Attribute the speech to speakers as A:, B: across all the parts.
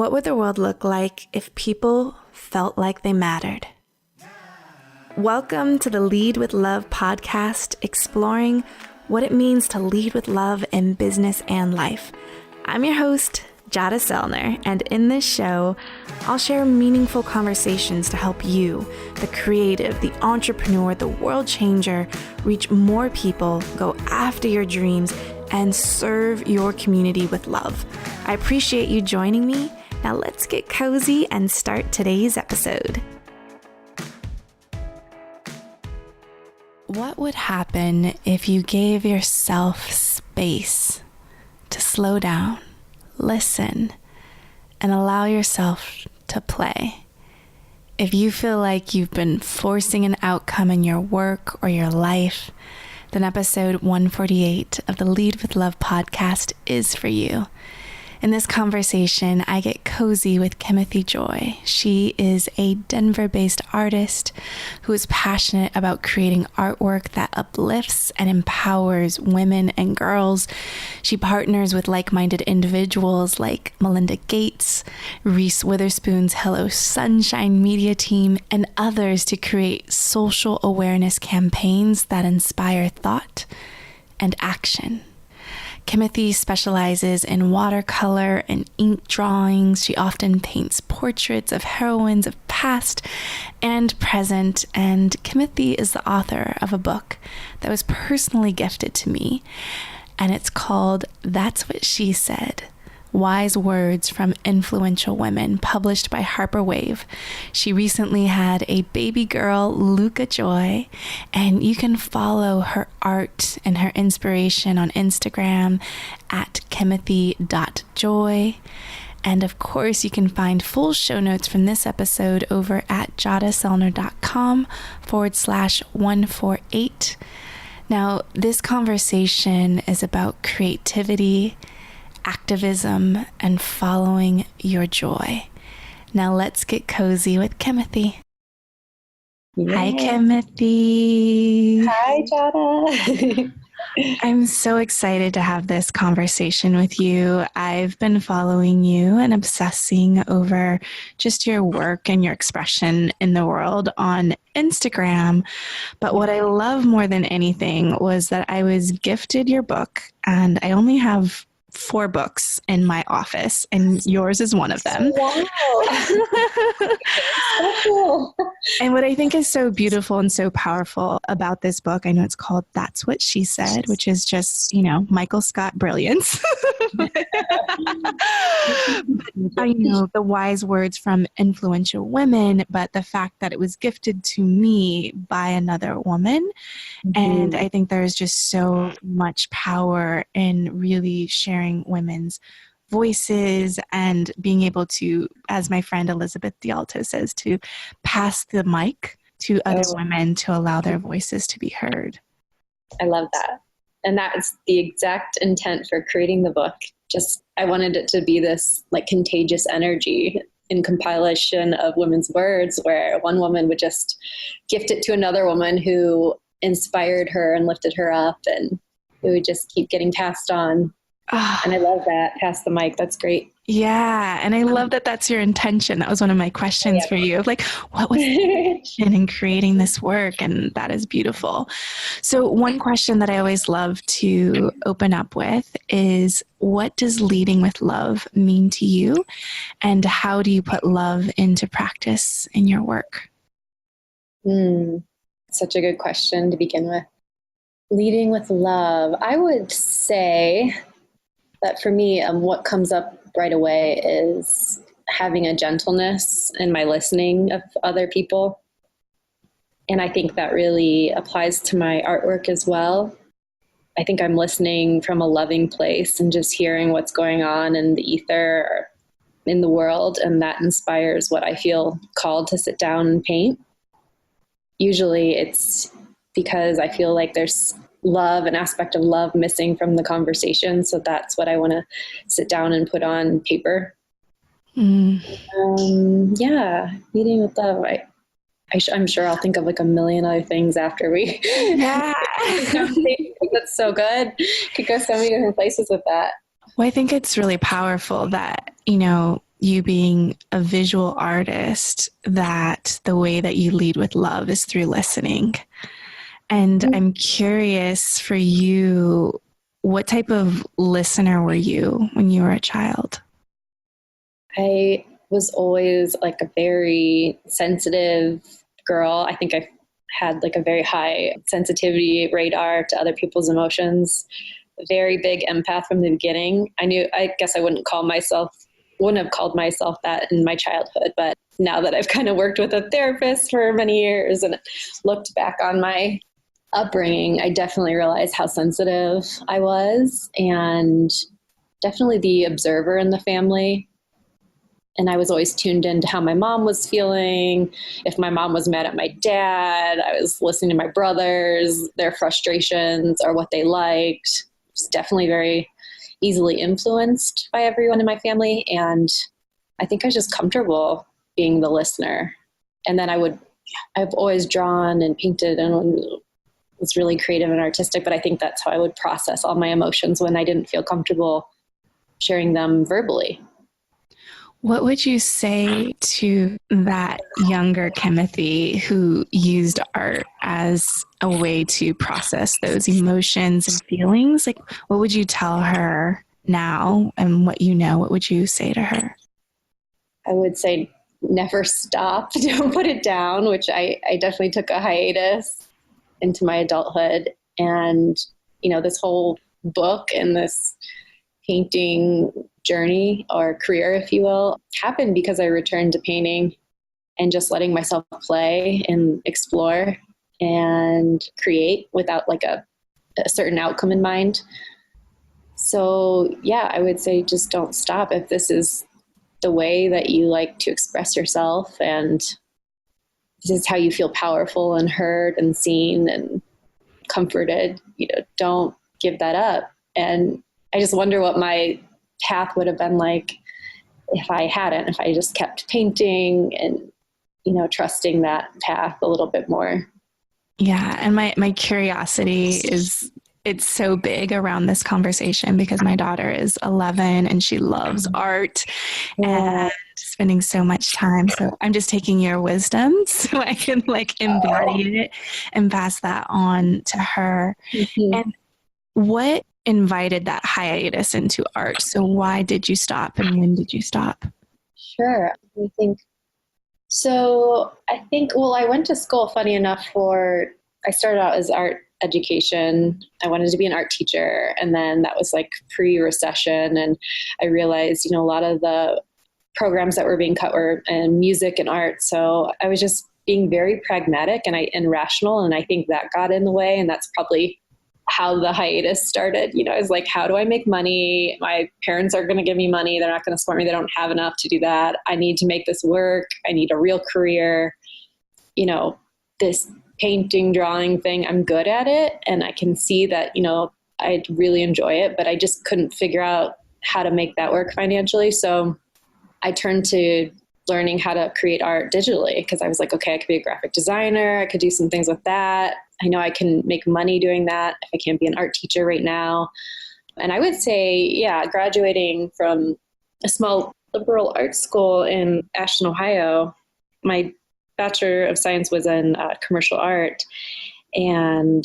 A: What would the world look like if people felt like they mattered? Welcome to the Lead with Love podcast, exploring what it means to lead with love in business and life. I'm your host, Jada Selner, and in this show, I'll share meaningful conversations to help you, the creative, the entrepreneur, the world changer, reach more people, go after your dreams, and serve your community with love. I appreciate you joining me. Now let's get cozy and start today's episode. What would happen if you gave yourself space to slow down, listen, and allow yourself to play? If you feel like you've been forcing an outcome in your work or your life, then episode 148 of the Lead with Love podcast is for you. In this conversation, I get cozy with Kimothy Joy. She is a Denver-based artist who is passionate about creating artwork that uplifts and empowers women and girls. She partners with like-minded individuals like Melinda Gates, Reese Witherspoon's HelloSunshine media team, and others to create social awareness campaigns that inspire thought and action. Kimothys specializes in watercolor and ink drawings. She often paints portraits of heroines of past and present, and Kimothy is the author of a book that was personally gifted to me, and it's called That's What She Said: Wise Words from Influential Women, published by HarperWave. She recently had a baby girl, Luca Joy, and you can follow her art and her inspiration on Instagram at kimothy.joy. And of course, you can find full show notes from this episode over at jadaselner.com/148. Now, this conversation is about creativity, activism, and following your joy. Now let's get cozy with Kimothy.
B: Yay.
A: Hi, Kimothy.
B: Hi, Jada.
A: I'm so excited to have this conversation with you. I've been following you and obsessing over just your work and your expression in the world on Instagram. But what I love more than anything was that I was gifted your book, and I only have 4 books in my office, and yours is one of them.
B: Wow. So cool.
A: And what I think is so beautiful and so powerful about this book, I know it's called That's What She Said, which is just, Michael Scott brilliance. But I know the wise words from influential women, but the fact that it was gifted to me by another woman. Mm-hmm. And I think there's just so much power in really sharing women's voices and being able to, as my friend Elizabeth D'Alto says, to pass the mic to other women to allow their voices to be heard.
B: I love that. And that is the exact intent for creating the book. Just, I wanted it to be this like contagious energy in compilation of women's words, where one woman would just gift it to another woman who inspired her and lifted her up, and it would just keep getting passed on. And I love that. Pass the mic. That's great.
A: Yeah. And I love that that's your intention. That was one of my questions for you. Like, what was the intention in creating this work? And that is beautiful. So one question that I always love to open up with is, what does leading with love mean to you? And how do you put love into practice in your work?
B: Such a good question to begin with. Leading with love. I would say that for me, what comes up right away is having a gentleness in my listening of other people. And I think that really applies to my artwork as well. I think I'm listening from a loving place and just hearing what's going on in the ether or in the world. And that inspires what I feel called to sit down and paint. Usually it's because I feel like there's love, an aspect of love missing from the conversation. So that's what I want to sit down and put on paper. Meeting with love. I'm sure I'll think of like a million other things after we.
A: Yeah.
B: That's so good. Could go so many different places with that.
A: Well, I think it's really powerful that, you being a visual artist, that the way that you lead with love is through listening. And I'm curious for you, what type of listener were you when you were a child?
B: I was always like a very sensitive girl. I think I had like a very high sensitivity radar to other people's emotions. Very big empath from the beginning. I guess I wouldn't have called myself that in my childhood, but now that I've kind of worked with a therapist for many years and looked back on my upbringing, I definitely realized how sensitive I was, and definitely the observer in the family. And I was always tuned into how my mom was feeling. If my mom was mad at my dad, I was listening to my brothers, their frustrations or what they liked. It's definitely very easily influenced by everyone in my family. And I think I was just comfortable being the listener. And then I've always drawn and painted and was really creative and artistic, but I think that's how I would process all my emotions when I didn't feel comfortable sharing them verbally.
A: What would you say to that younger Kimothy who used art as a way to process those emotions and feelings? Like, what would you tell her now, and what what would you say to her?
B: I would say never stop. Don't put it down, which I definitely took a hiatus into my adulthood. And, this whole book and this painting journey or career, if you will, happened because I returned to painting and just letting myself play and explore and create without like a certain outcome in mind. So yeah, I would say just don't stop if this is the way that you like to express yourself and this is how you feel powerful and heard and seen and comforted, don't give that up. And I just wonder what my path would have been like if I just kept painting and, trusting that path a little bit more.
A: Yeah. And my curiosity is, it's so big around this conversation because my daughter is 11 and she loves art and spending so much time. So I'm just taking your wisdom so I can embody it and pass that on to her. Mm-hmm. And what invited that hiatus into art? So why did you stop and when did you stop?
B: Sure. I went to school, funny enough, I started out as art education. I wanted to be an art teacher. And then that was like pre-recession. And I realized, a lot of the programs that were being cut were in music and art. So I was just being very pragmatic and rational. And I think that got in the way. And that's probably how the hiatus started. I was like, how do I make money? My parents are going to give me money. They're not going to support me. They don't have enough to do that. I need to make this work. I need a real career. This painting, drawing thing, I'm good at it. And I can see that, I really enjoy it, but I just couldn't figure out how to make that work financially. So I turned to learning how to create art digitally because I was like, okay, I could be a graphic designer. I could do some things with that. I know I can make money doing that if I can't be an art teacher right now. And I would say, graduating from a small liberal arts school in Ashton, Ohio, my Bachelor of Science was in commercial art. And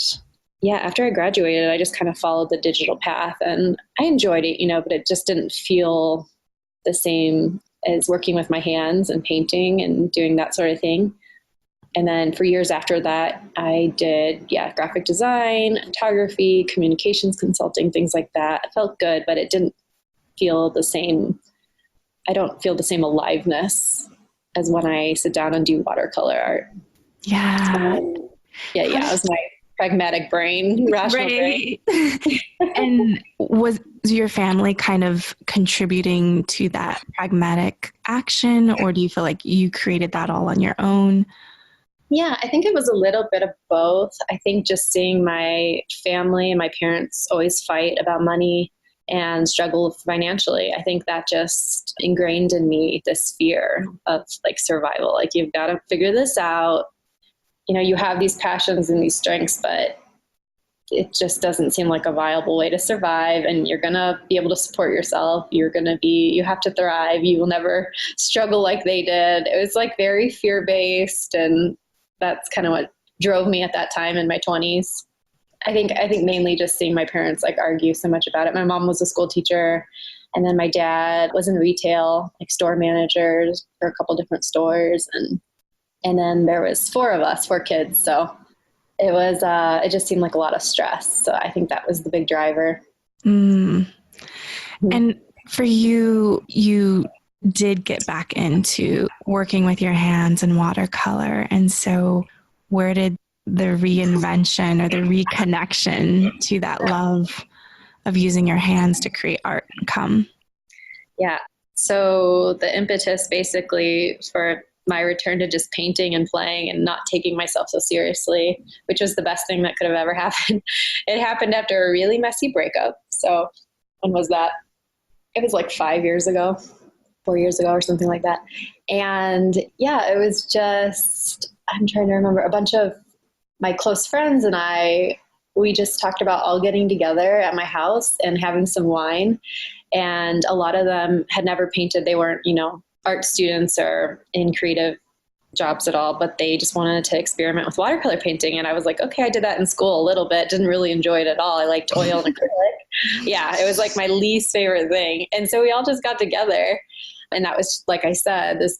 B: after I graduated, I just kind of followed the digital path and I enjoyed it, but it just didn't feel the same as working with my hands and painting and doing that sort of thing. And then for years after that, I did, graphic design, photography, communications consulting, things like that. It felt good, but it didn't feel the same. I don't feel the same aliveness as when I sit down and do watercolor art.
A: Yeah.
B: It was my pragmatic brain, rational brain.
A: And was your family kind of contributing to that pragmatic action, or do you feel like you created that all on your own?
B: Yeah, I think it was a little bit of both. I think just seeing my family and my parents always fight about money and struggle financially, I think that just ingrained in me this fear of like survival. Like you've got to figure this out. You have these passions and these strengths, but it just doesn't seem like a viable way to survive, and you're going to be able to support yourself. You have to thrive. You will never struggle like they did. It was like very fear-based, and that's kind of what drove me at that time in my 20s. I think mainly just seeing my parents like argue so much about it. My mom was a school teacher, and then my dad was in retail, like store managers for a couple different stores. And then there was four kids. So it just seemed like a lot of stress. So I think that was the big driver.
A: Mm. And for you, you did get back into working with your hands and watercolor. And so where did the reinvention or the reconnection to that love of using your hands to create art come?
B: Yeah. So the impetus basically for my return to just painting and playing and not taking myself so seriously, which was the best thing that could have ever happened. It happened after a really messy breakup. So when was that? It was like 4 years ago or something like that. And yeah, it was just, I'm trying to remember, a bunch of my close friends and we just talked about all getting together at my house and having some wine. And a lot of them had never painted. They weren't, art students or in creative jobs at all, but they just wanted to experiment with watercolor painting. And I was like, okay, I did that in school a little bit. Didn't really enjoy it at all. I liked oil and acrylic. Yeah, it was like my least favorite thing. And so we all just got together. And that was, like I said, this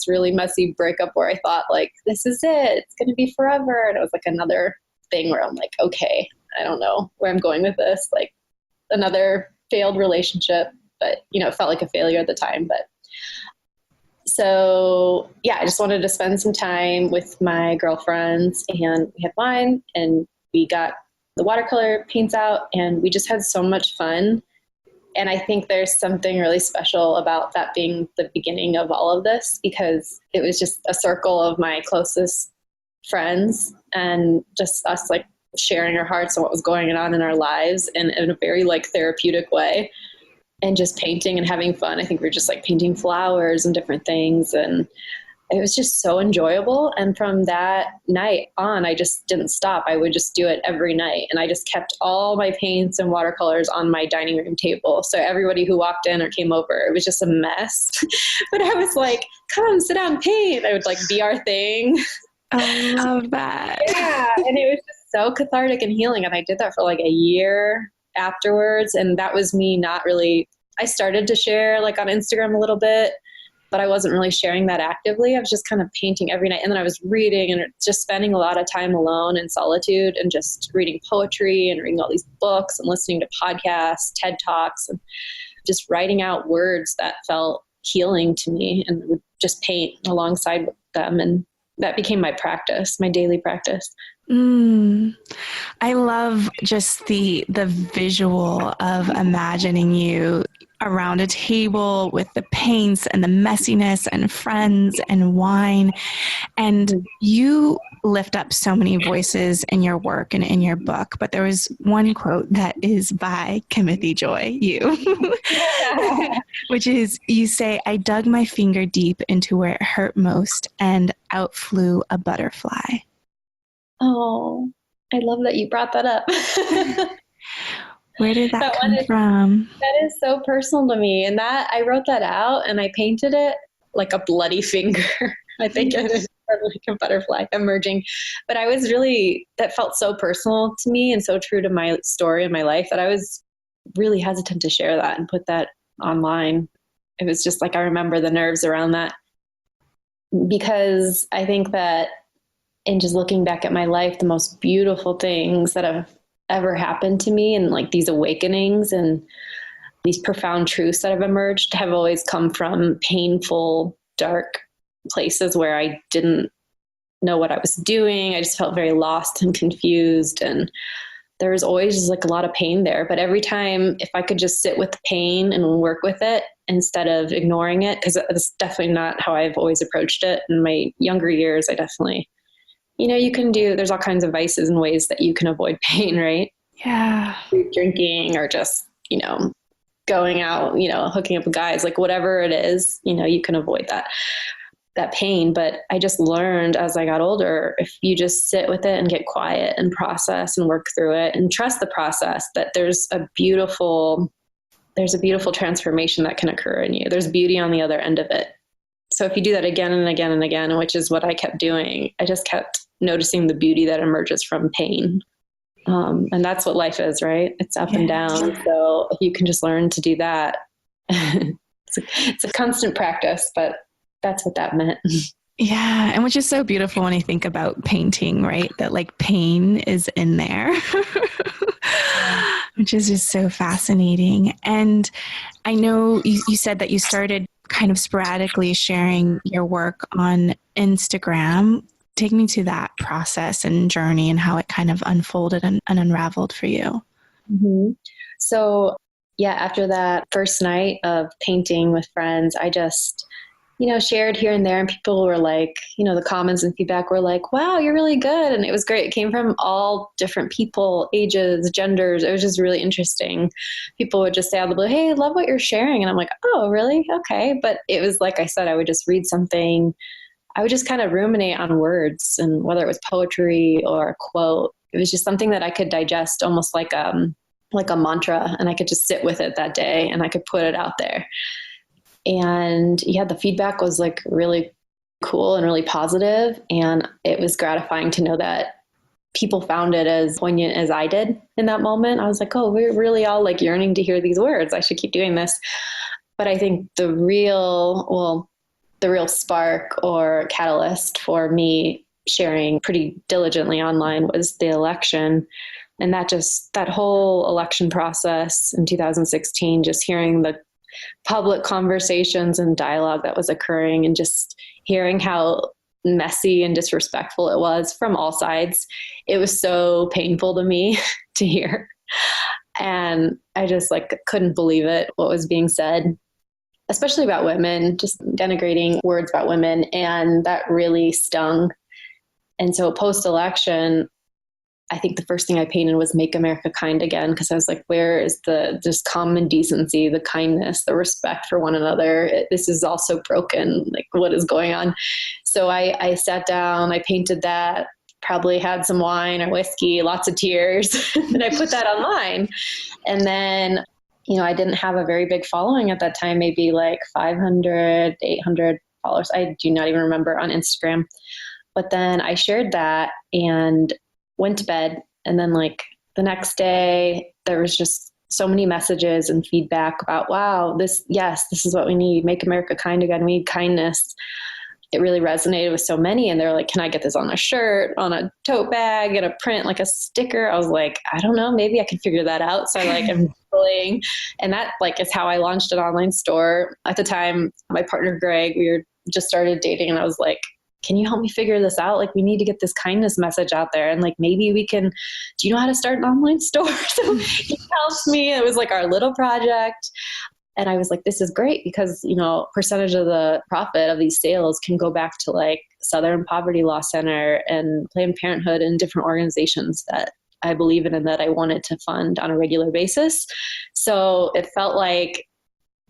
B: really messy breakup where I thought like, this is it. It's going to be forever. And it was like another thing where I'm like, okay, I don't know where I'm going with this. Like another failed relationship, but it felt like a failure at the time. But so yeah, I just wanted to spend some time with my girlfriends, and we had wine and we got the watercolor paints out and we just had so much fun. And I think there's something really special about that being the beginning of all of this, because it was just a circle of my closest friends and just us like sharing our hearts and what was going on in our lives in a very like therapeutic way, and just painting and having fun. I think we were just like painting flowers and different things, and it was just so enjoyable. And from that night on, I just didn't stop. I would just do it every night. And I just kept all my paints and watercolors on my dining room table. So everybody who walked in or came over, it was just a mess. But I was like, come sit down, paint. I would like be our thing.
A: I love that.
B: Yeah. And it was just so cathartic and healing. And I did that for like a year afterwards. And that was me I started to share like on Instagram a little bit, but I wasn't really sharing that actively. I was just kind of painting every night. And then I was reading and just spending a lot of time alone in solitude and just reading poetry and reading all these books and listening to podcasts, TED Talks, and just writing out words that felt healing to me, and would just paint alongside them. And that became my practice, my daily practice.
A: I love just the visual of imagining you around a table with the paints and the messiness and friends and wine. And you lift up so many voices in your work and in your book, but there was one quote that is by Kimothy Joy, which is, you say, "I dug my finger deep into where it hurt most and out flew a butterfly."
B: Oh, I love that you brought that up.
A: Where did that come from?
B: That is so personal to me. And that I wrote that out and I painted it like a bloody finger. I think it is like a butterfly emerging. But that felt so personal to me and so true to my story and my life that I was really hesitant to share that and put that online. It was just like, I remember the nerves around that, because I think that in just looking back at my life, the most beautiful things that have ever happened to me, and like these awakenings and these profound truths that have emerged, have always come from painful, dark places where I didn't know what I was doing. I just felt very lost and confused. And there was always just like a lot of pain there. But every time, if I could just sit with the pain and work with it instead of ignoring it, because that's definitely not how I've always approached it. In my younger years, I definitely, there's all kinds of vices and ways that you can avoid pain, right?
A: Yeah.
B: Drinking or just, going out, hooking up with guys, like whatever it is, you can avoid that. that pain. But I just learned as I got older, if you just sit with it and get quiet and process and work through it and trust the process, that there's a beautiful transformation that can occur in you. There's beauty on the other end of it. So if you do that again and again and again, which is what I kept doing, I just kept noticing the beauty that emerges from pain. And that's what life is, right? It's up and down. So if you can just learn to do that, it's a constant practice, but that's what that meant.
A: Yeah. And which is so beautiful when I think about painting, right? That like pain is in there, which is just so fascinating. And I know you said that you started kind of sporadically sharing your work on Instagram. Take me to that process and journey and how it kind of unfolded and unraveled for you.
B: Mm-hmm. So yeah, after that first night of painting with friends, I just, shared here and there, and people were like, the comments and feedback were like, wow, you're really good. And it was great. It came from all different people, ages, genders. It was just really interesting. People would just say out of the blue, hey, I love what you're sharing. And I'm like, oh, really? Okay. But it was like I said, I would just read something. I would just kind of ruminate on words, and whether it was poetry or a quote, it was just something that I could digest almost like a mantra, and I could just sit with it that day and I could put it out there. And yeah, the feedback was like really cool and really positive. And it was gratifying to know that people found it as poignant as I did in that moment. I was like, oh, we're really all like yearning to hear these words. I should keep doing this. But I think the real spark or catalyst for me sharing pretty diligently online was the election. And that whole election process in 2016, just hearing the public conversations and dialogue that was occurring, and just hearing how messy and disrespectful it was from all sides. It was so painful to me to hear. And I just couldn't believe it, what was being said, especially about women, just denigrating words about women. And that really stung. And so post-election, I think the first thing I painted was Make America Kind Again, because I was like, where is the just common decency, the kindness, the respect for one another? This is all so broken. Like, what is going on? So I sat down, I painted that, probably had some wine or whiskey, lots of tears, and I put that online. And then, I didn't have a very big following at that time, maybe like 500, 800 followers. I do not even remember, on Instagram. But then I shared that and went to bed. And then the next day, there was just so many messages and feedback about, wow, this is what we need. Make America Kind Again. We need kindness. It really resonated with so many. And they're like, can I get this on a shirt, on a tote bag, in a print, like a sticker? I was like, I don't know, maybe I can figure that out. So I'm pulling, and that is how I launched an online store. At the time, my partner, Greg, we were just started dating, and I was like, can you help me figure this out? We need to get this kindness message out there. And maybe we can, do you know how to start an online store? So he helped me. It was our little project. And I was like, this is great, because, percentage of the profit of these sales can go back to Southern Poverty Law Center and Planned Parenthood and different organizations that I believe in and that I wanted to fund on a regular basis. So it felt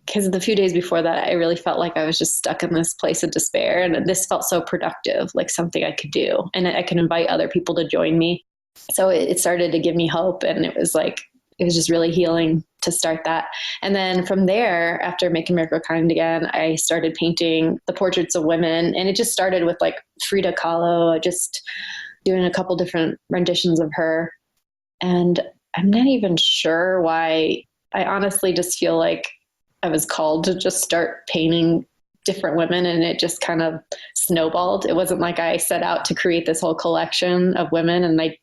B: because the few days before that, I really felt like I was just stuck in this place of despair. And this felt so productive, like something I could do. And I could invite other people to join me. So it started to give me hope. And it was just really healing to start that. And then from there, after Make America Kind Again, I started painting the portraits of women. And it just started with Frida Kahlo, just doing a couple different renditions of her. And I'm not even sure why. I honestly just feel like I was called to just start painting different women, and it just kind of snowballed. It wasn't like I set out to create this whole collection of women and I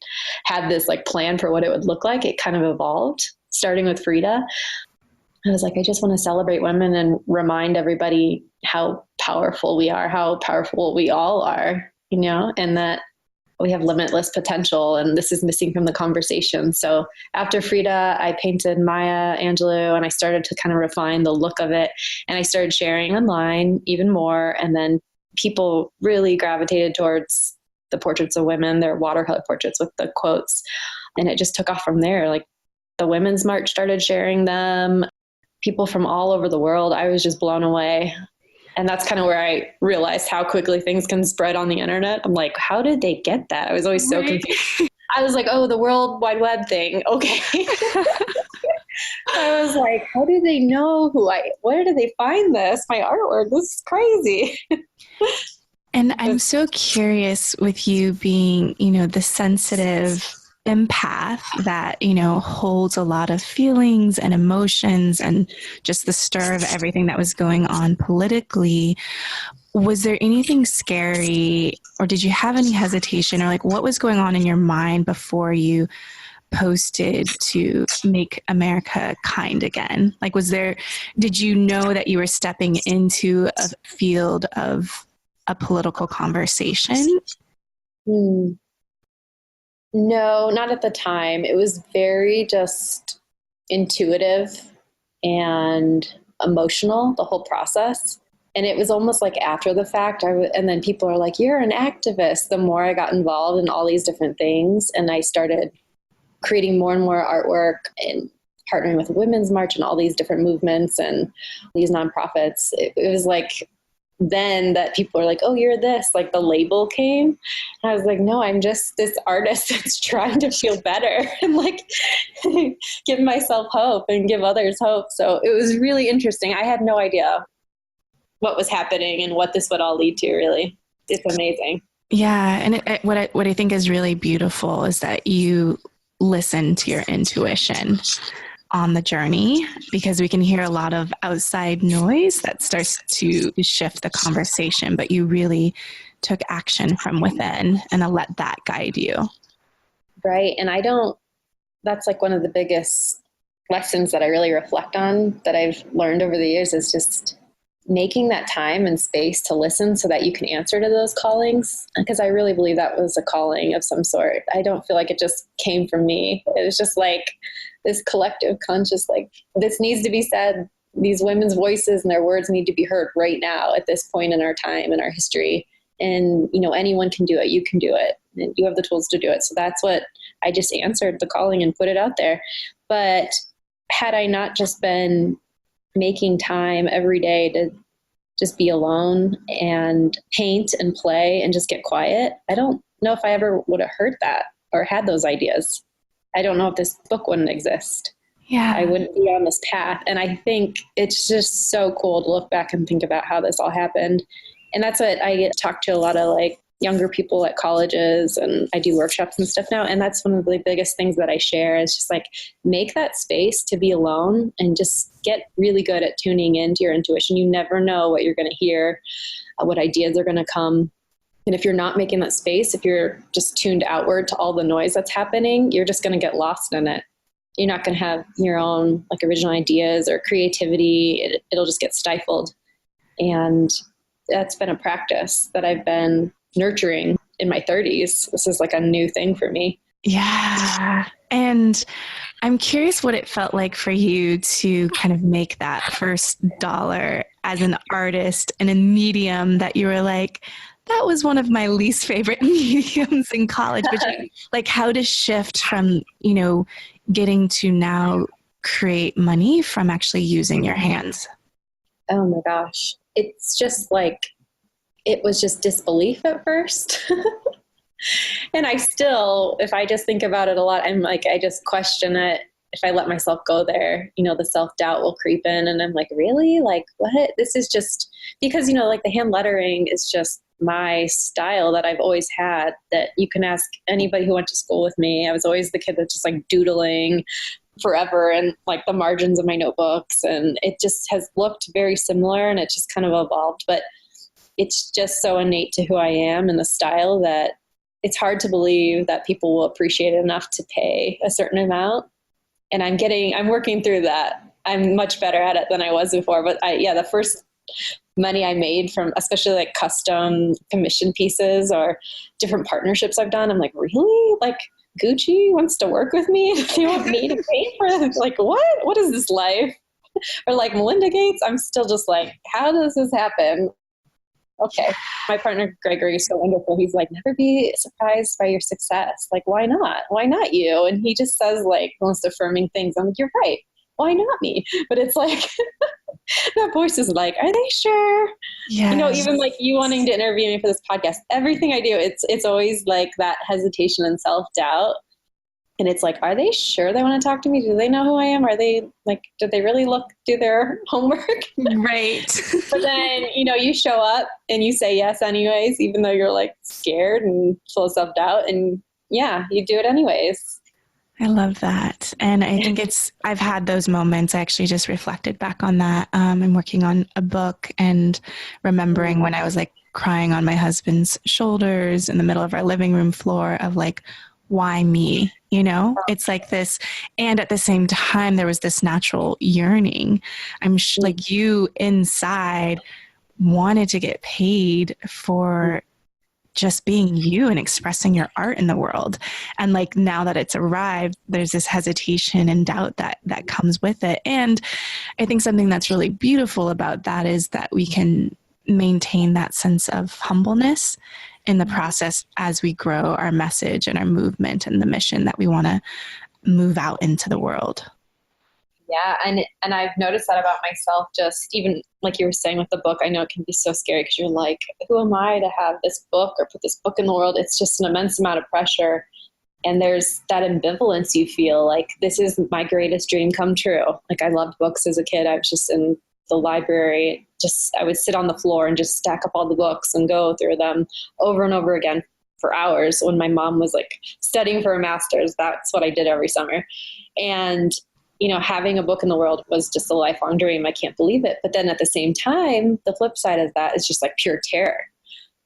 B: had this plan for what it would look like. It kind of evolved, starting with Frida. I was like, I just want to celebrate women and remind everybody how powerful we are, how powerful we all are, and that we have limitless potential, and this is missing from the conversation. So after Frida, I painted Maya Angelou, and I started to kind of refine the look of it, and I started sharing online even more. And then people really gravitated towards the portraits of women, their watercolor portraits with the quotes. And it just took off from there. The Women's March started sharing them. People from all over the world. I was just blown away. And that's kind of where I realized how quickly things can spread on the internet. I'm like, how did they get that? I was always so confused. I was like, oh, the World Wide Web thing. Okay. I was like, how do they know where do they find this? My artwork, this is crazy.
A: And I'm so curious with you being, the sensitive empath that, holds a lot of feelings and emotions and just the stir of everything that was going on politically. Was there anything scary, or did you have any hesitation, or like what was going on in your mind before you posted to make America kind again? Like, did you know that you were stepping into a field of a political conversation?
B: No, not at the time. It was very just intuitive and emotional, the whole process. And it was almost like after the fact, and then people are like, you're an activist. The more I got involved in all these different things, and I started creating more and more artwork and partnering with Women's March and all these different movements and these nonprofits, it was like then that people are like, oh, you're this, like the label came. And I was like, no, I'm just this artist that's trying to feel better and like give myself hope and give others hope. So it was really interesting. I had no idea what was happening and what this would all lead to, really. It's amazing.
A: Yeah. And what I think is really beautiful is that you listen to your intuition on the journey, because we can hear a lot of outside noise that starts to shift the conversation, but you really took action from within and let that guide you.
B: Right. And that's like one of the biggest lessons that I really reflect on that I've learned over the years is just making that time and space to listen so that you can answer to those callings. Because I really believe that was a calling of some sort. I don't feel like it just came from me. It was just like this collective conscious, like this needs to be said. These women's voices and their words need to be heard right now at this point in our time, in our history. And, anyone can do it. You can do it. And you have the tools to do it. So that's what I just answered the calling and put it out there. But had I not just been making time every day to just be alone and paint and play and just get quiet, I don't know if I ever would have heard that or had those ideas. I don't know if this book wouldn't exist.
A: Yeah.
B: I wouldn't be on this path. And I think it's just so cool to look back and think about how this all happened. And that's what I get to talk to a lot of like younger people at colleges, and I do workshops and stuff now. And that's one of the biggest things that I share is just like make that space to be alone and just get really good at tuning into your intuition. You never know what you're going to hear, what ideas are going to come. And if you're not making that space, if you're just tuned outward to all the noise that's happening, you're just going to get lost in it. You're not going to have your own like original ideas or creativity. It'll just get stifled. And that's been a practice that I've been nurturing in my 30s. This is like a new thing for me.
A: Yeah. And I'm curious what it felt like for you to kind of make that first dollar as an artist in a medium that you were like, that was one of my least favorite mediums in college. But like how to shift from, getting to now create money from actually using your hands.
B: Oh my gosh. It's just like, it was just disbelief at first. And I still, if I just think about it a lot, I'm like, I just question it. If I let myself go there, the self-doubt will creep in and I'm like, really? Like what? This is just because, like the hand lettering is just my style that I've always had, that you can ask anybody who went to school with me. I was always the kid that's just like doodling forever and like the margins of my notebooks. And it just has looked very similar and it just kind of evolved, but it's just so innate to who I am and the style that it's hard to believe that people will appreciate it enough to pay a certain amount. And I'm working through that. I'm much better at it than I was before. But the first money I made from especially like custom commission pieces or different partnerships I've done, I'm like, really? Like Gucci wants to work with me? They want me to pay for it? Like, what? What is this life? Or like Melinda Gates, I'm still just like, how does this happen? Okay. My partner, Gregory, is so wonderful. He's like, never be surprised by your success. Like, why not? Why not you? And he just says like most affirming things. I'm like, you're right. Why not me? But it's like, that voice is like, are they sure?
A: Yes.
B: even like you wanting to interview me for this podcast, everything I do, it's always like that hesitation and self-doubt. And it's like, are they sure they want to talk to me? Do they know who I am? Are they like, did they really do their homework?
A: Right.
B: But then, you show up and you say yes anyways, even though you're like scared and full of self-doubt, and yeah, you do it anyways.
A: I love that. And I think I've had those moments. I actually just reflected back on that. I'm working on a book and remembering when I was like crying on my husband's shoulders in the middle of our living room floor of like, why me? It's like this. And at the same time, there was this natural yearning. Like you inside wanted to get paid for just being you and expressing your art in the world. And like now that it's arrived, there's this hesitation and doubt that comes with it. And I think something that's really beautiful about that is that we can maintain that sense of humbleness in the process as we grow our message and our movement and the mission that we want to move out into the world.
B: Yeah. And I've noticed that about myself, just even like you were saying with the book. I know it can be so scary because you're like, who am I to have this book or put this book in the world? It's just an immense amount of pressure. And there's that ambivalence you feel like this is my greatest dream come true. Like I loved books as a kid. I was just in the library. I would sit on the floor and just stack up all the books and go through them over and over again for hours. When my mom was like studying for a master's, that's what I did every summer. And having a book in the world was just a lifelong dream. I can't believe it. But then at the same time, the flip side of that is just like pure terror.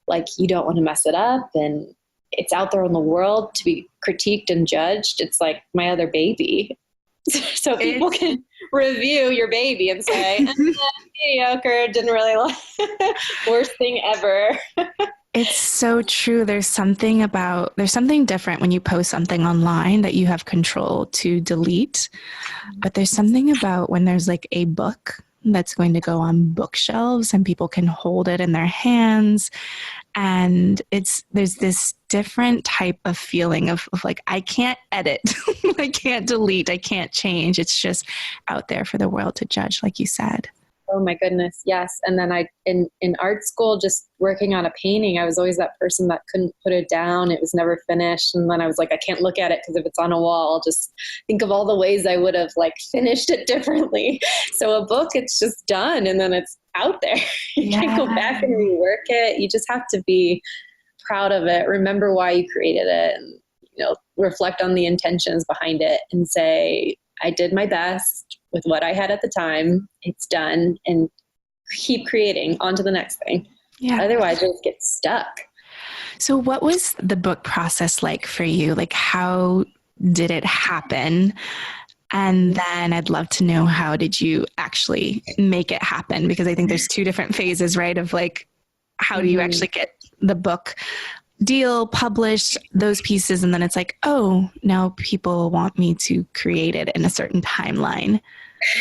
B: Like you don't want to mess it up, and it's out there in the world to be critiqued and judged. It's like my other baby. So people can review your baby and say, mediocre, didn't really like worst thing ever.
A: It's so true. There's something different when you post something online that you have control to delete. But there's something about when there's like a book that's going to go on bookshelves and people can hold it in their hands. And there's this different type of feeling of like, I can't edit, I can't delete, I can't change. It's just out there for the world to judge, like you said.
B: Oh my goodness. Yes. And then in art school, just working on a painting, I was always that person that couldn't put it down. It was never finished. And then I was like, I can't look at it because if it's on a wall, I'll just think of all the ways I would have like finished it differently. So a book, it's just done. And then it's out there. You can't go back and rework it. You just have to be proud of it. Remember why you created it, and, reflect on the intentions behind it and say, I did my best with what I had at the time. It's done, and keep creating on to the next thing. Yeah. Otherwise you'll get stuck.
A: So what was the book process like for you? Like, how did it happen? And then I'd love to know, how did you actually make it happen? Because I think there's two different phases, right? Of like, how do you actually get the book deal published, those pieces, and then it's like, oh, now people want me to create it in a certain timeline.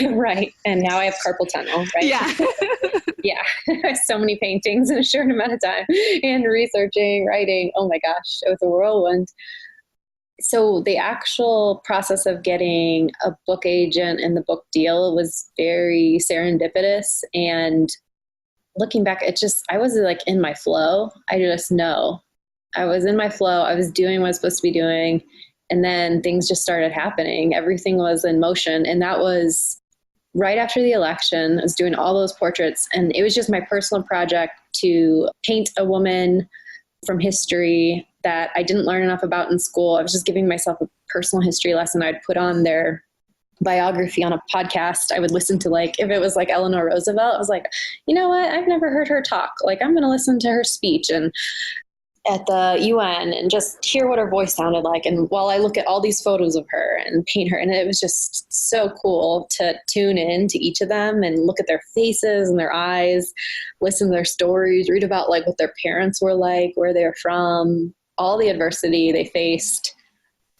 B: Right. And now I have carpal tunnel, right?
A: Yeah.
B: Yeah. So many paintings in a short amount of time, and researching, writing. Oh my gosh, it was a whirlwind. So the actual process of getting a book agent and the book deal was very serendipitous. And looking back, I was like in my flow. I just know I was in my flow. I was doing what I was supposed to be doing. And then things just started happening. Everything was in motion. And that was right after the election. I was doing all those portraits. And it was just my personal project to paint a woman from history that I didn't learn enough about in school. I was just giving myself a personal history lesson. I'd put on their biography on a podcast. I would listen to, like, if it was like Eleanor Roosevelt, I was like, you know what? I've never heard her talk. Like, I'm going to listen to her speech and at the UN and just hear what her voice sounded like. And while I look at all these photos of her and paint her, and it was just so cool to tune in to each of them and look at their faces and their eyes, listen to their stories, read about like what their parents were like, where they're from, all the adversity they faced.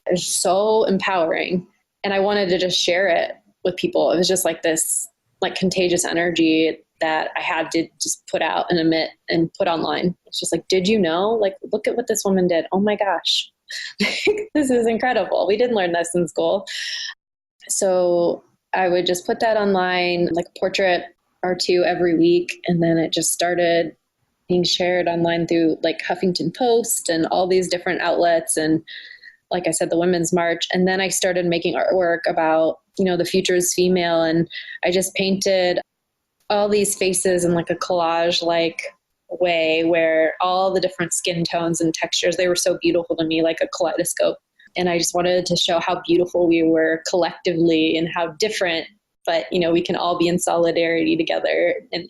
B: It was so empowering. And I wanted to just share it with people. It was just like this like contagious energy that I had to just put out and emit and put online. It's just like, did you know? Like, look at what this woman did. Oh my gosh, this is incredible. We didn't learn this in school. So I would just put that online, like a portrait or two every week. And then it just started being shared online through like Huffington Post and all these different outlets. And like I said, the Women's March. And then I started making artwork about, the future is female. And I just painted all these faces in like a collage like way where all the different skin tones and textures, they were so beautiful to me, like a kaleidoscope. And I just wanted to show how beautiful we were collectively and how different, but we can all be in solidarity together. And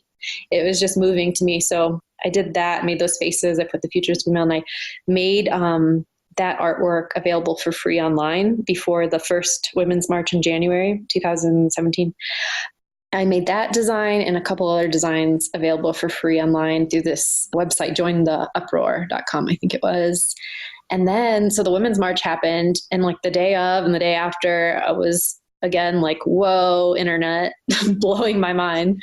B: it was just moving to me. So I did that, made those faces. I put the Futures Female, and I made that artwork available for free online before the first Women's March in January 2017. I made that design and a couple other designs available for free online through this website, jointheuproar.com, I think it was. And then, so the Women's March happened, and like the day of and the day after, I was again like, whoa, internet, blowing my mind.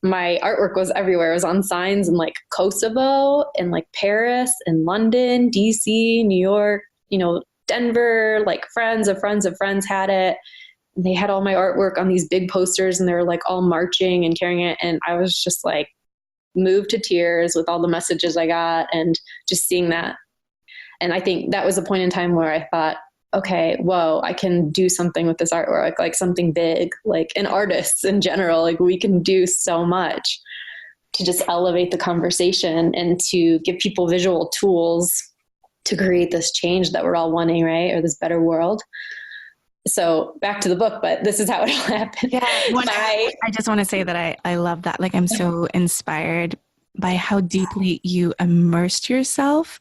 B: My artwork was everywhere. It was on signs in like Kosovo and like Paris and London, DC, New York, Denver, like friends of friends of friends had it. And they had all my artwork on these big posters, and they were like all marching and carrying it. And I was just like moved to tears with all the messages I got and just seeing that. And I think that was a point in time where I thought, okay, whoa, I can do something with this artwork, like something big, like, and artists in general, like we can do so much to just elevate the conversation and to give people visual tools to create this change that we're all wanting, right? Or this better world. So back to the book, but this is how it all happened.
A: Yeah. I just want to say that I love that. Like, I'm so inspired by how deeply you immersed yourself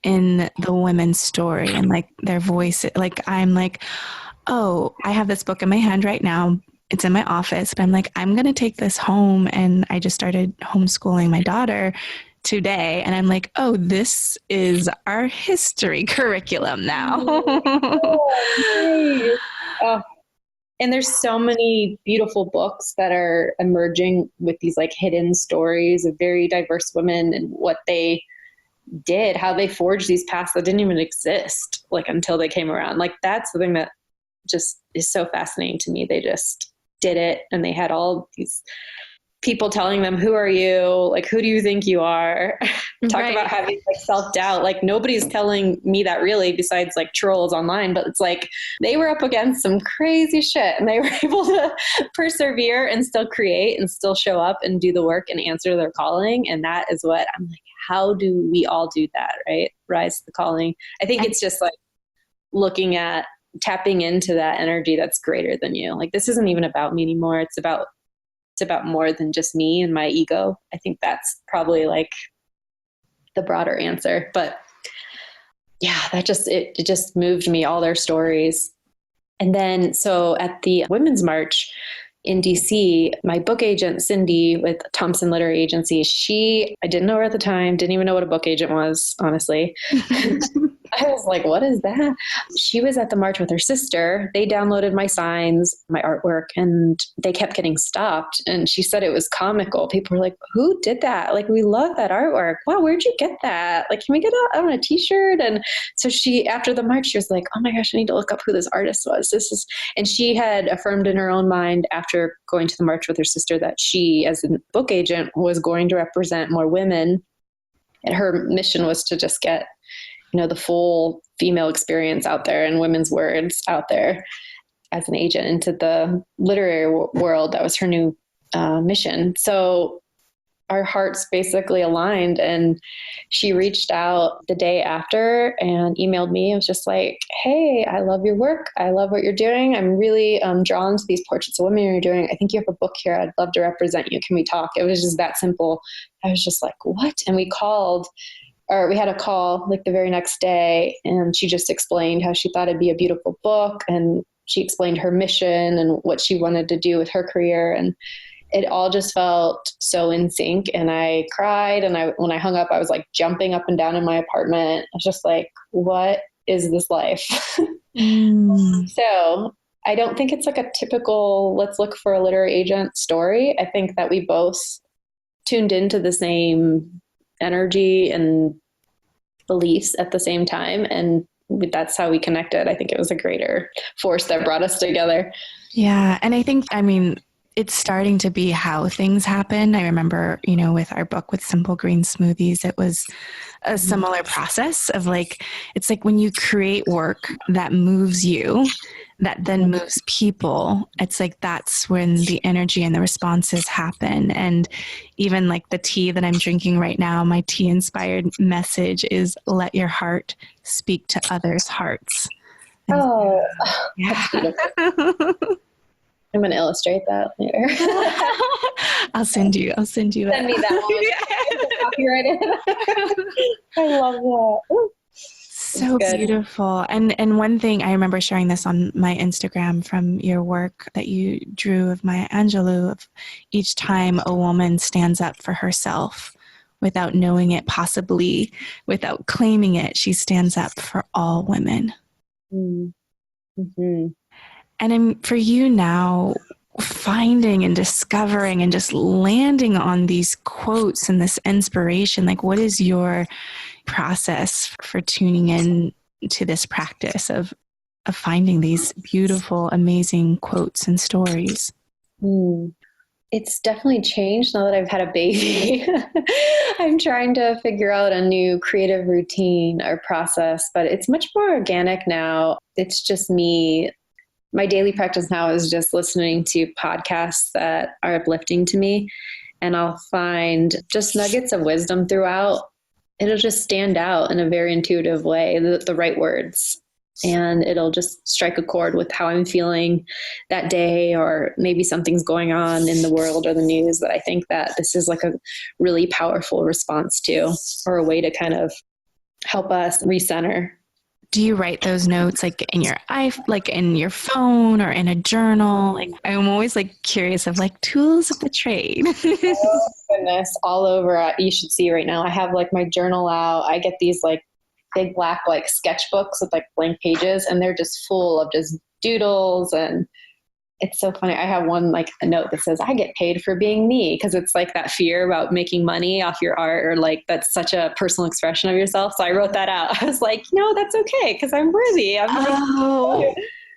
A: in the women's story and like their voice. Like, I'm like, oh, I have this book in my hand right now. It's in my office, but I'm like, I'm going to take this home. And I just started homeschooling my daughter today. And I'm like, oh, this is our history curriculum now.
B: Oh, and there's so many beautiful books that are emerging with these like hidden stories of very diverse women and what they did, how they forged these paths that didn't even exist like until they came around. Like that's the thing that just is so fascinating to me. They just did it, and they had all these people telling them, who are you? Like, who do you think you are? Talk
A: Right.
B: about having like self-doubt. Like nobody's telling me that really besides like trolls online, but it's like they were up against some crazy shit and they were able to persevere and still create and still show up and do the work and answer their calling. And that is what I'm like, how do we all do that? Right? Rise to the calling. I think it's just like looking at tapping into that energy that's greater than you. Like, this isn't even about me anymore. It's about more than just me and my ego. I think that's probably like the broader answer. But yeah, that just, it just moved me, all their stories. And then, so at the Women's March in DC, my book agent, Cindy, with Thompson Literary Agency, I didn't know her at the time, didn't even know what a book agent was, honestly. I was like, what is that? She was at the march with her sister. They downloaded my signs, my artwork, and they kept getting stopped. And she said it was comical. People were like, who did that? Like, we love that artwork. Wow, where'd you get that? Like, can we get a t-shirt? And so after the march, she was like, oh my gosh, I need to look up who this artist was. And she had affirmed in her own mind after going to the march with her sister that she, as a book agent, was going to represent more women. And her mission was to just get the full female experience out there and women's words out there as an agent into the literary world. That was her new mission. So our hearts basically aligned, and she reached out the day after and emailed me. It was just like, hey, I love your work. I love what you're doing. I'm really drawn to these portraits of women you're doing. I think you have a book here. I'd love to represent you. Can we talk? It was just that simple. I was just like, what? And we had a call like the very next day, and she just explained how she thought it'd be a beautiful book, and she explained her mission and what she wanted to do with her career. And it all just felt so in sync. And I cried. And when I hung up, I was like jumping up and down in my apartment. I was just like, what is this life? So I don't think it's like a typical, let's look for a literary agent story. I think that we both tuned into the same energy and beliefs at the same time. And that's how we connected. I think it was a greater force that brought us together.
A: Yeah. And I think, it's starting to be how things happen. I remember, you know, with our book with Simple Green Smoothies, it was a similar process of like, it's like when you create work that moves you, that then moves people, it's like that's when the energy and the responses happen. And even like the tea that I'm drinking right now, my tea inspired message is let your heart speak to others' hearts. And
B: Oh,
A: yeah.
B: that's beautiful. I'm going to illustrate that later.
A: I'll send you
B: Send me that one. Copyrighted. I love that. Ooh.
A: So beautiful. And one thing I remember sharing this on my Instagram from your work that you drew of Maya Angelou, of each time a woman stands up for herself without knowing it, possibly without claiming it, she stands up for all women.
B: Mm-hmm.
A: And for you now, finding and discovering and just landing on these quotes and this inspiration, like what is your process for tuning in to this practice of finding these beautiful, amazing quotes and stories?
B: It's definitely changed now that I've had a baby. I'm trying to figure out a new creative routine or process, but it's much more organic now. It's just me. My daily practice now is just listening to podcasts that are uplifting to me, and I'll find just nuggets of wisdom throughout. It'll just stand out in a very intuitive way, the right words, and it'll just strike a chord with how I'm feeling that day, or maybe something's going on in the world or the news that I think that this is like a really powerful response to, or a way to kind of help us recenter.
A: Do you write those notes like in your phone or in a journal? Like I'm always like curious of like tools of the trade.
B: Oh goodness, all over. You should see right now. I have like my journal out. I get these like big black like sketchbooks with like blank pages, and they're just full of just doodles, and it's so funny. I have one like a note that says, I get paid for being me, because it's like that fear about making money off your art, or like that's such a personal expression of yourself. So I wrote that out. I was like, no, that's okay, because I'm worthy.
A: I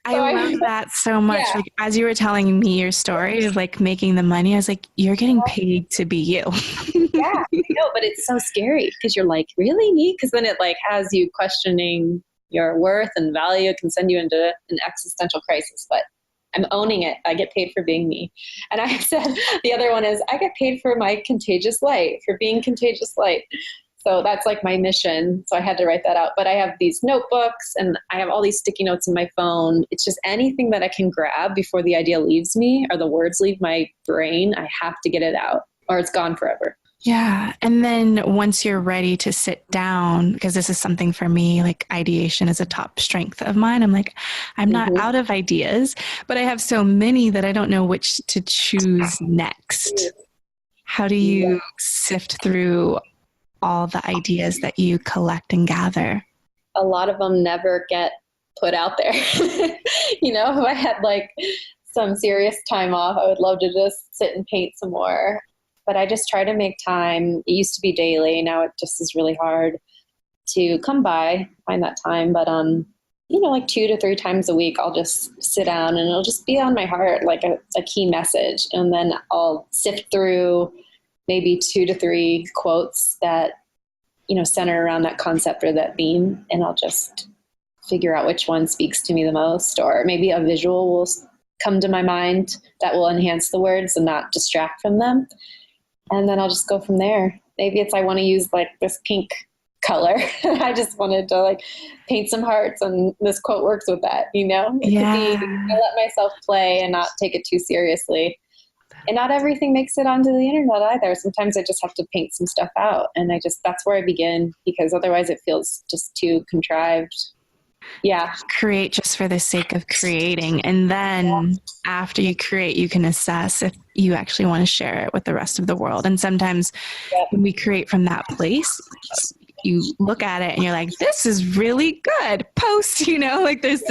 A: love that so much. Yeah. Like as you were telling me your story of like making the money, I was like, you're getting paid to be you.
B: Yeah, I know, but it's so scary because you're like, really me? Because then it like has you questioning your worth and value. It can send you into an existential crisis, but I'm owning it. I get paid for being me. And I said, the other one is I get paid for my contagious light, for being contagious light. So that's like my mission. So I had to write that out. But I have these notebooks, and I have all these sticky notes in my phone. It's just anything that I can grab before the idea leaves me or the words leave my brain. I have to get it out, or it's gone forever.
A: Yeah. And then once you're ready to sit down, because this is something for me, like ideation is a top strength of mine. I'm like, I'm not out of ideas, but I have so many that I don't know which to choose next. How do you sift through all the ideas that you collect and gather?
B: A lot of them never get put out there. You know, if I had like some serious time off, I would love to just sit and paint some more. But I just try to make time. It used to be daily. Now it just is really hard to come by, find that time. But, like 2 to 3 times a week, I'll just sit down and it'll just be on my heart, like a key message. And then I'll sift through maybe 2 to 3 quotes that, center around that concept or that theme. And I'll just figure out which one speaks to me the most, or maybe a visual will come to my mind that will enhance the words and not distract from them. And then I'll just go from there. Maybe it's I want to use like this pink color. I just wanted to like paint some hearts, and this quote works with that, It could be, I let myself play and not take it too seriously. And not everything makes it onto the internet either. Sometimes I just have to paint some stuff out, and that's where I begin, because otherwise it feels just too contrived. Yeah.
A: Create just for the sake of creating. And then after you create, you can assess if you actually want to share it with the rest of the world. And sometimes when we create from that place, you look at it and you're like, this is really good. Post, like there's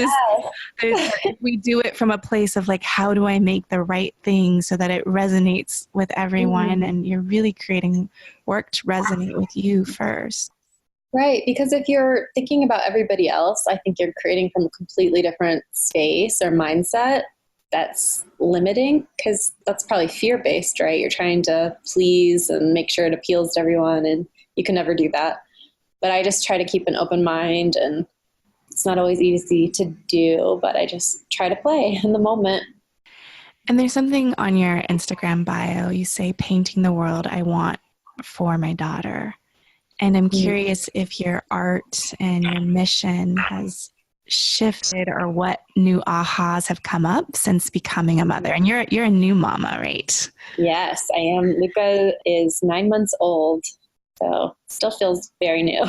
A: we do it from a place of like, how do I make the right thing so that it resonates with everyone? And you're really creating work to resonate with you first.
B: Right. Because if you're thinking about everybody else, I think you're creating from a completely different space or mindset. that's limiting, because that's probably fear-based, right? You're trying to please and make sure it appeals to everyone, and you can never do that. But I just try to keep an open mind, and it's not always easy to do, but I just try to play in the moment.
A: And there's something on your Instagram bio, you say, painting the world I want for my daughter. And I'm curious if your art and your mission has shifted, or what new ahas have come up since becoming a mother. And you're a new mama, right?
B: Yes, I am. Luca is 9 months old, so still feels very new.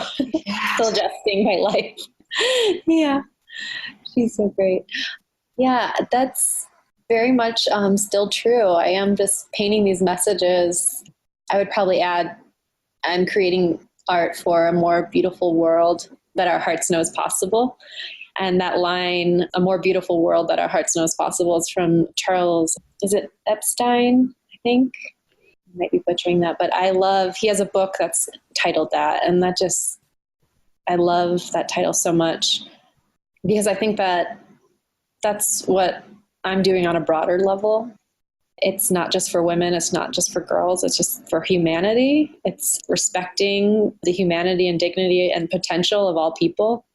B: Still adjusting my life. Yeah, she's so great. Yeah, that's very much still true. I am just painting these messages. I would probably add, I'm creating art for a more beautiful world that our hearts know is possible. And that line, a more beautiful world that our hearts know is possible, is from Charles, is it Epstein, I think? I might be butchering that, but he has a book that's titled that. And I love that title so much, because I think that that's what I'm doing on a broader level. It's not just for women. It's not just for girls. It's just for humanity. It's respecting the humanity and dignity and potential of all people.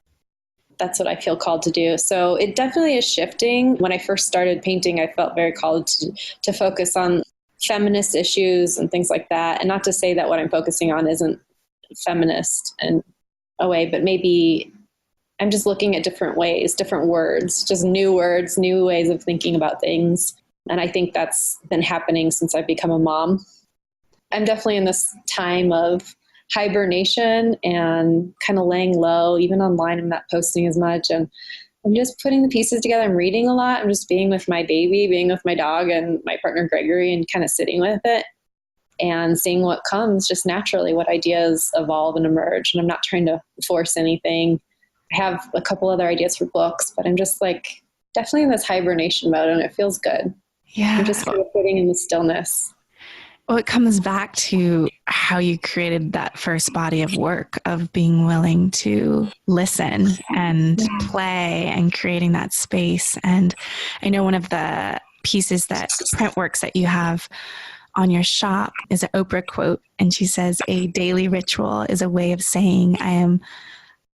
B: That's what I feel called to do. So it definitely is shifting. When I first started painting, I felt very called to focus on feminist issues and things like that. And not to say that what I'm focusing on isn't feminist in a way, but maybe I'm just looking at different ways, different words, just new words, new ways of thinking about things. And I think that's been happening since I've become a mom. I'm definitely in this time of hibernation and kind of laying low. Even online, I'm not posting as much. And I'm just putting the pieces together. I'm reading a lot. I'm just being with my baby, being with my dog and my partner, Gregory, and kind of sitting with it and seeing what comes just naturally, what ideas evolve and emerge. And I'm not trying to force anything. I have a couple other ideas for books, but I'm just like definitely in this hibernation mode, and it feels good.
A: Yeah.
B: I'm just kind of sitting in the stillness.
A: Well, it comes back to how you created that first body of work of being willing to listen and play and creating that space. And I know one of the pieces that print works that you have on your shop is an Oprah quote. And she says, "A daily ritual is a way of saying I am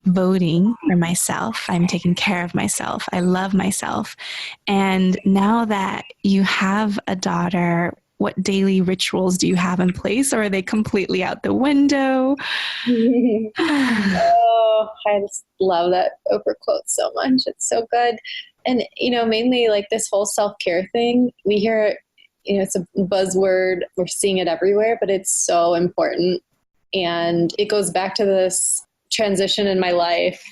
A: voting for myself. I'm taking care of myself. I love myself." And now that you have a daughter, what daily rituals do you have in place, or are they completely out the window?
B: Oh, I just love that Oprah quote so much. It's so good. And, mainly like this whole self-care thing, we hear, it's a buzzword. We're seeing it everywhere, but it's so important. And it goes back to this transition in my life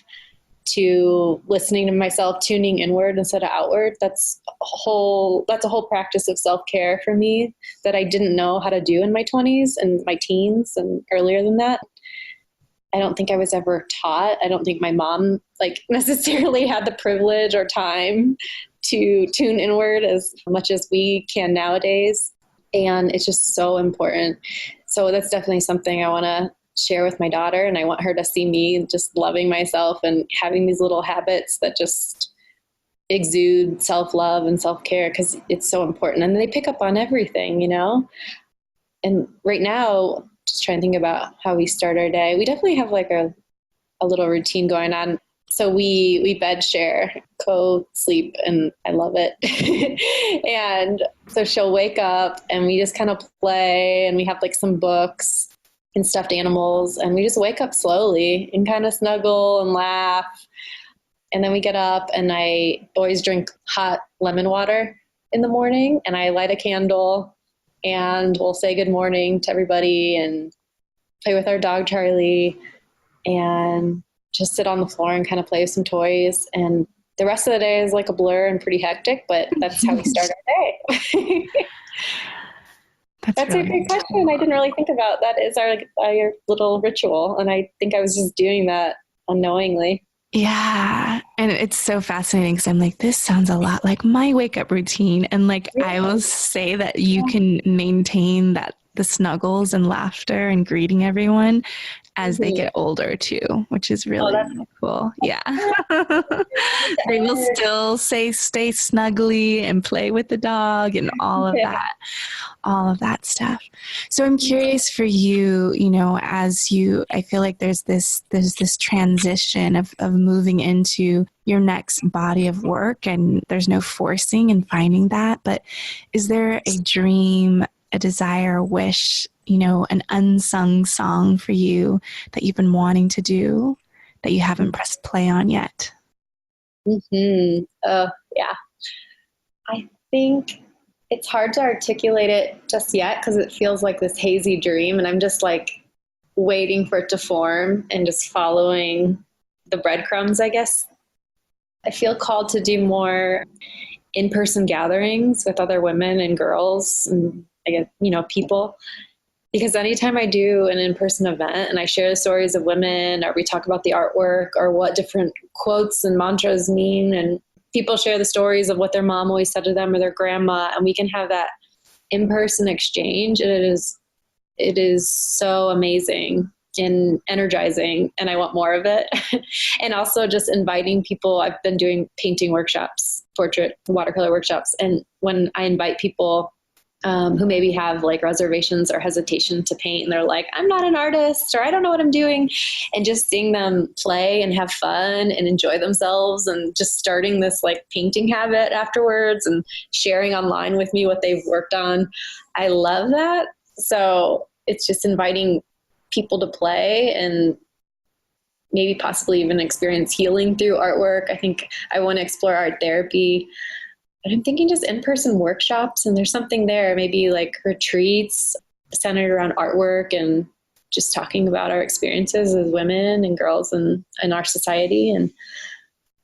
B: to listening to myself, tuning inward instead of outward. That's a whole practice of self-care for me that I didn't know how to do in my 20s and my teens and earlier than that. I don't think I was ever taught. I don't think my mom necessarily had the privilege or time to tune inward as much as we can nowadays. And it's just so important. So that's definitely something I want to share with my daughter, and I want her to see me just loving myself and having these little habits that just exude self-love and self-care, because it's so important. And they pick up on everything, And right now, just trying to think about how we start our day. We definitely have a little routine going on. So we bed share, co-sleep, and I love it. And so she'll wake up and we just kind of play, and we have some books and stuffed animals, and we just wake up slowly and kind of snuggle and laugh. And then we get up, and I always drink hot lemon water in the morning, and I light a candle, and we'll say good morning to everybody and play with our dog, Charlie, and just sit on the floor and kind of play with some toys. And the rest of the day is like a blur and pretty hectic, but that's how we start our day. That's really a great question. I didn't really think about that. Is our little ritual. And I think I was just doing that unknowingly.
A: Yeah. And it's so fascinating because I'm like, this sounds a lot like my wake up routine. And I will say that you can maintain that, the snuggles and laughter and greeting everyone as they get older too, which is really, really cool. Yeah. They will still stay snuggly and play with the dog and all of that stuff. So I'm curious for you, as I feel like there's this transition of moving into your next body of work, and there's no forcing and finding that, but is there a dream, a desire, a wish, an unsung song for you that you've been wanting to do that you haven't pressed play on yet?
B: Yeah. I think it's hard to articulate it just yet because it feels like this hazy dream, and I'm just like waiting for it to form and just following the breadcrumbs, I guess. I feel called to do more in-person gatherings with other women and girls and I guess, people. Because anytime I do an in-person event and I share the stories of women, or we talk about the artwork or what different quotes and mantras mean, and people share the stories of what their mom always said to them or their grandma, and we can have that in-person exchange, and it is so amazing and energizing, and I want more of it. And also just inviting people. I've been doing painting workshops, portrait watercolor workshops, and when I invite people who maybe have like reservations or hesitation to paint, and they're like, I'm not an artist, or I don't know what I'm doing. And just seeing them play and have fun and enjoy themselves, and just starting this like painting habit afterwards and sharing online with me what they've worked on. I love that. So it's just inviting people to play and maybe possibly even experience healing through artwork. I think I want to explore art therapy. But I'm thinking just in-person workshops, and there's something there, maybe like retreats centered around artwork and just talking about our experiences as women and girls in our society. And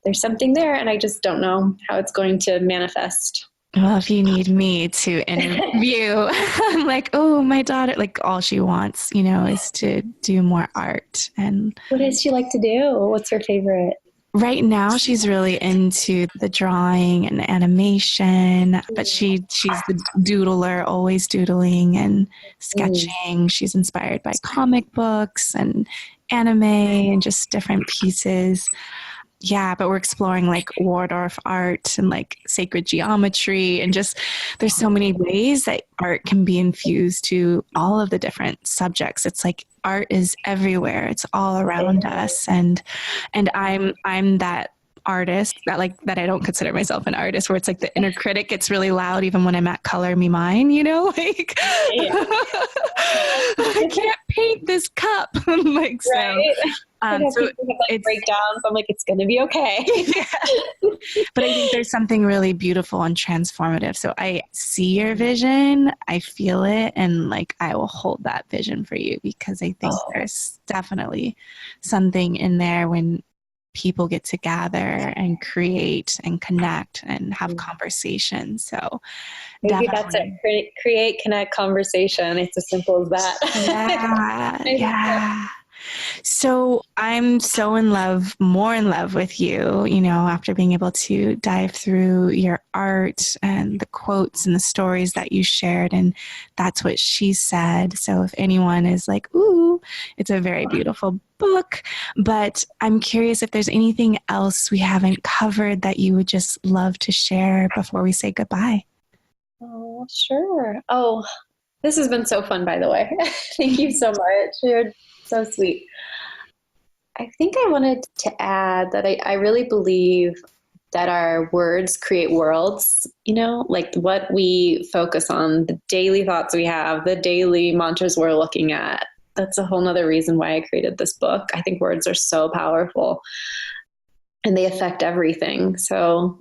B: there's something there, and I just don't know how it's going to manifest.
A: Well, if you need me to interview, I'm like, oh, my daughter, like all she wants, is to do more art. And
B: what does she like to do? What's her favorite?
A: Right now, she's really into the drawing and animation, but she's the doodler, always doodling and sketching. She's inspired by comic books and anime and just different pieces. Yeah, but we're exploring like Waldorf art and like sacred geometry, and just there's so many ways that art can be infused to all of the different subjects. It's like art is everywhere. It's all around us, and I'm that artist that I don't consider myself an artist, where it's like the inner critic gets really loud even when I'm at Color Me Mine, like I can't paint this cup. Like, so.
B: Right.
A: So
B: it's breakdowns. I'm like, it's going to be okay.
A: Yeah. But I think there's something really beautiful and transformative. So I see your vision, I feel it, and like I will hold that vision for you, because I think there's definitely something in there when people get to gather and create and connect and have conversations. So
B: maybe that's it. Create, connect, conversation. It's as simple as
A: that. Yeah. So I'm so more in love with you, after being able to dive through your art and the quotes and the stories that you shared. And that's what she said. So if anyone is like, ooh, it's a very beautiful book, but I'm curious if there's anything else we haven't covered that you would just love to share before we say goodbye.
B: Oh, sure. Oh, this has been so fun, by the way. Thank you so much. You're so sweet. I think I wanted to add that I really believe that our words create worlds, like what we focus on, the daily thoughts we have, the daily mantras we're looking at. That's a whole nother reason why I created this book. I think words are so powerful and they affect everything. So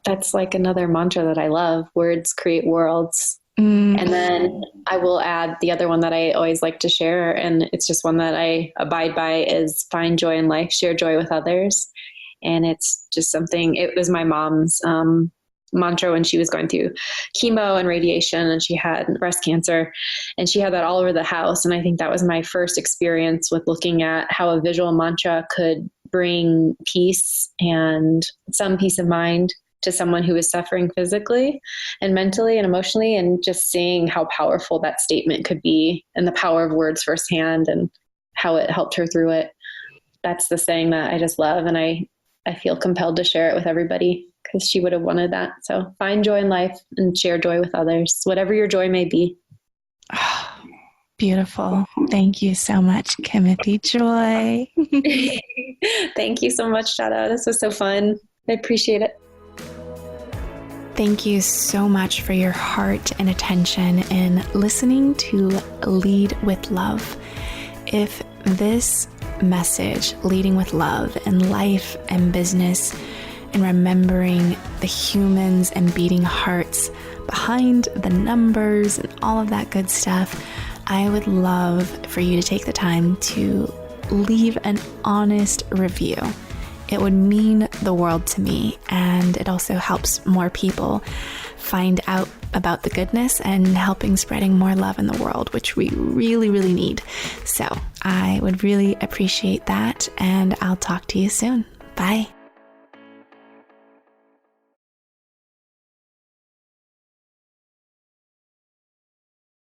B: that's like another mantra that I love. Words create worlds. And then I will add the other one that I always like to share, and it's just one that I abide by, is find joy in life, share joy with others. And it's just something, it was my mom's mantra when she was going through chemo and radiation, and she had breast cancer, and she had that all over the house. And I think that was my first experience with looking at how a visual mantra could bring peace and some peace of mind to someone who is suffering physically and mentally and emotionally, and just seeing how powerful that statement could be and the power of words firsthand. And how it helped her through it. That's the saying that I just love. And I feel compelled to share it with everybody because she would have wanted that. So find joy in life and share joy with others, whatever your joy may be.
A: Oh, beautiful. Thank you so much, Kimothy Joy.
B: Thank you so much, Shada. This was so fun. I appreciate it.
A: Thank you so much for your heart and attention in listening to Lead with Love. If this message, leading with love in life and business, and remembering the humans and beating hearts behind the numbers and all of that good stuff, I would love for you to take the time to leave an honest review. It would mean the world to me, and it also helps more people find out about the goodness and helping spreading more love in the world, which we really, really need. So I would really appreciate that, and I'll talk to you soon. Bye.